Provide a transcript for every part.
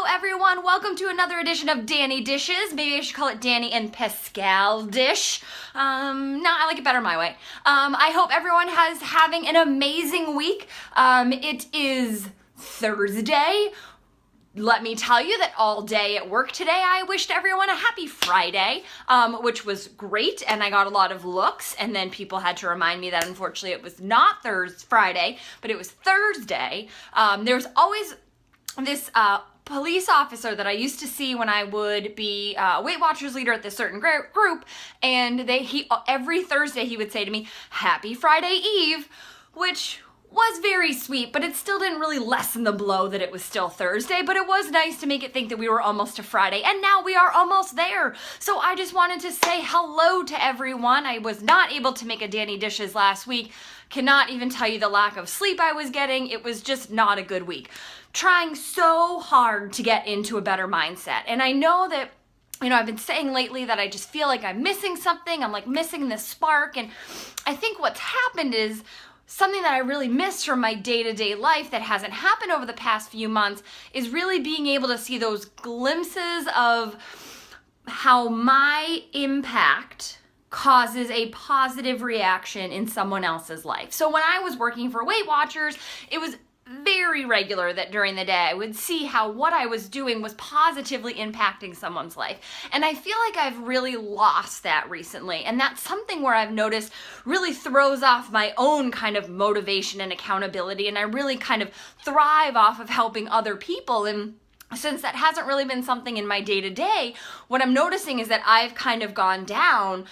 everyone. Welcome to another edition of Dani Dishes. Maybe I should call it Dani and Pascal Dish. No, I like it better my way. I hope everyone is having an amazing week. It is Thursday. Let me tell you that all day at work today, I wished everyone a happy Friday, which was great, and I got a lot of looks, and then people had to remind me that unfortunately it was not Friday, but it was Thursday. There's always this police officer that I used to see when I would be a Weight Watchers leader at this certain group, and every Thursday he would say to me, "Happy Friday Eve," which was very sweet, but it still didn't really lessen the blow that it was still Thursday, but it was nice to make it think that we were almost to Friday, and now we are almost there. So I just wanted to say hello to everyone. I was not able to make a Dani Dishes last week. Cannot even tell you the lack of sleep I was getting. It was just not a good week. Trying so hard to get into a better mindset. And I know that, I've been saying lately that I just feel like I'm missing something. I'm like missing this spark. And I think what's happened is something that I really miss from my day-to-day life that hasn't happened over the past few months is really being able to see those glimpses of how my impact causes a positive reaction in someone else's life. So when I was working for Weight Watchers, it was very regular that during the day I would see how what I was doing was positively impacting someone's life. And I feel like I've really lost that recently. And that's something where I've noticed really throws off my own kind of motivation and accountability. And I really kind of thrive off of helping other people. And since that hasn't really been something in my day-to-day, what I'm noticing is that I've kind of gone down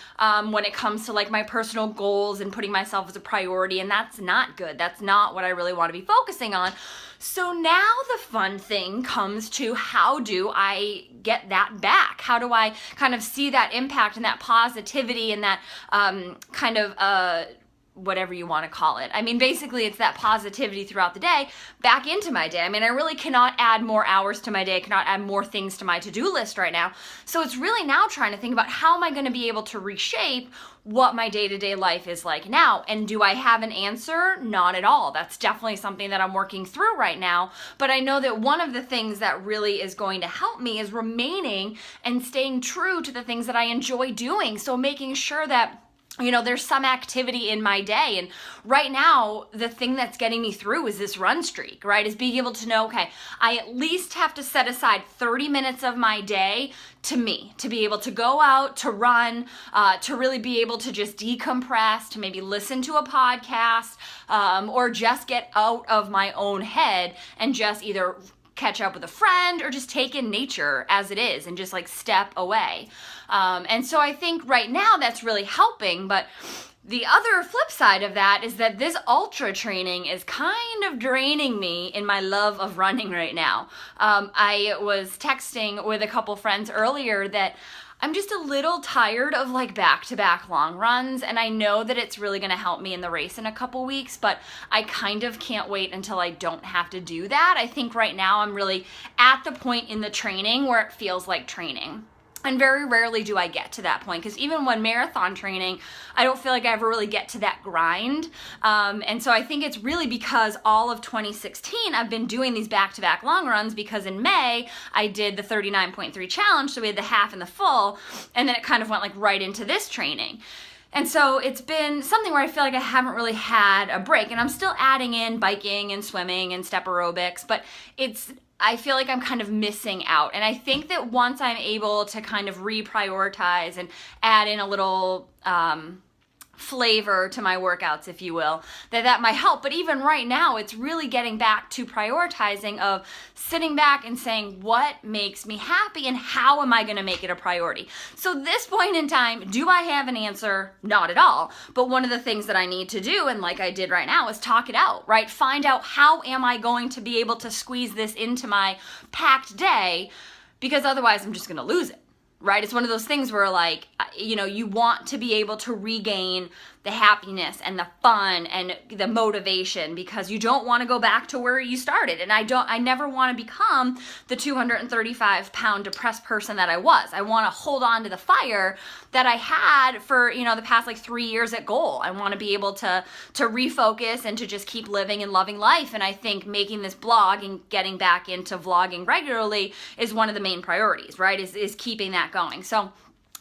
when it comes to like my personal goals and putting myself as a priority, and that's not good. That's not what I really want to be focusing on. So now the fun thing comes to, how do I get that back? How do I kind of see that impact and that positivity and that whatever you want to call it. I mean, basically it's that positivity throughout the day back into my day. I mean, I really cannot add more hours to my day, cannot add more things to my to-do list right now. So it's really now trying to think about how am I going to be able to reshape what my day-to-day life is like now. And do I have an answer? Not at all. That's definitely something that I'm working through right now. But I know that one of the things that really is going to help me is remaining and staying true to the things that I enjoy doing. So making sure that there's some activity in my day. And right now, the thing that's getting me through is this run streak, right? Is being able to know, okay, I at least have to set aside 30 minutes of my day to me, to be able to go out, to run, to really be able to just decompress, to maybe listen to a podcast, or just get out of my own head and just either catch up with a friend or just take in nature as it is and just like step away. And so I think right now that's really helping, but the other flip side of that is that this ultra training is kind of draining me in my love of running right now. I was texting with a couple friends earlier that I'm just a little tired of like back-to-back long runs, and I know that it's really going to help me in the race in a couple weeks, but I kind of can't wait until I don't have to do that. I think right now I'm really at the point in the training where it feels like training. And very rarely do I get to that point, because even when marathon training, I don't feel like I ever really get to that grind. And so I think it's really because all of 2016, I've been doing these back-to-back long runs, because in May, I did the 39.3 challenge, so we had the half and the full, and then it kind of went like right into this training. And so it's been something where I feel like I haven't really had a break, and I'm still adding in biking and swimming and step aerobics, but I feel like I'm kind of missing out. And I think that once I'm able to kind of reprioritize and add in a little flavor to my workouts, if you will, that might help. But even right now, it's really getting back to prioritizing of sitting back and saying, what makes me happy and how am I going to make it a priority? So this point in time, do I have an answer? Not at all. But one of the things that I need to do, and like I did right now, is talk it out, right? Find out how am I going to be able to squeeze this into my packed day, because otherwise I'm just going to lose it. Right? It's one of those things where like, you want to be able to regain the happiness and the fun and the motivation, because you don't want to go back to where you started. And I never want to become the 235-pound depressed person that I was. I want to hold on to the fire that I had for, the past like 3 years at goal. I want to be able to refocus and to just keep living and loving life. And I think making this blog and getting back into vlogging regularly is one of the main priorities, right? Is keeping that going. So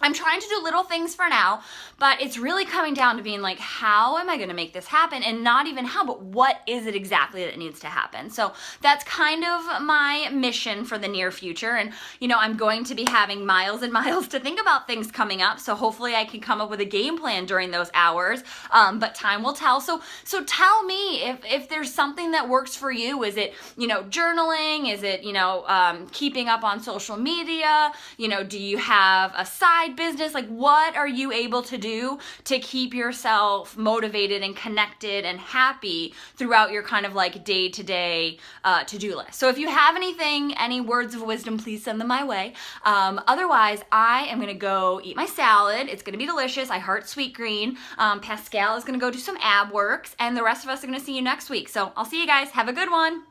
I'm trying to do little things for now, but it's really coming down to being like, how am I going to make this happen? And not even how, but what is it exactly that needs to happen? So that's kind of my mission for the near future. And, I'm going to be having miles and miles to think about things coming up. So hopefully I can come up with a game plan during those hours. But time will tell. So tell me if there's something that works for you. Is it, journaling? Is it, keeping up on social media? Do you have a side business? Like, what are you able to do to keep yourself motivated and connected and happy throughout your kind of like day-to-day to-do list? So if you have any words of wisdom, please send them my way. Otherwise, I am gonna go eat my salad. It's gonna be delicious. I heart sweet green. Pascal is gonna go do some ab works, and the rest of us are gonna see you next week. So I'll see you guys. Have a good one.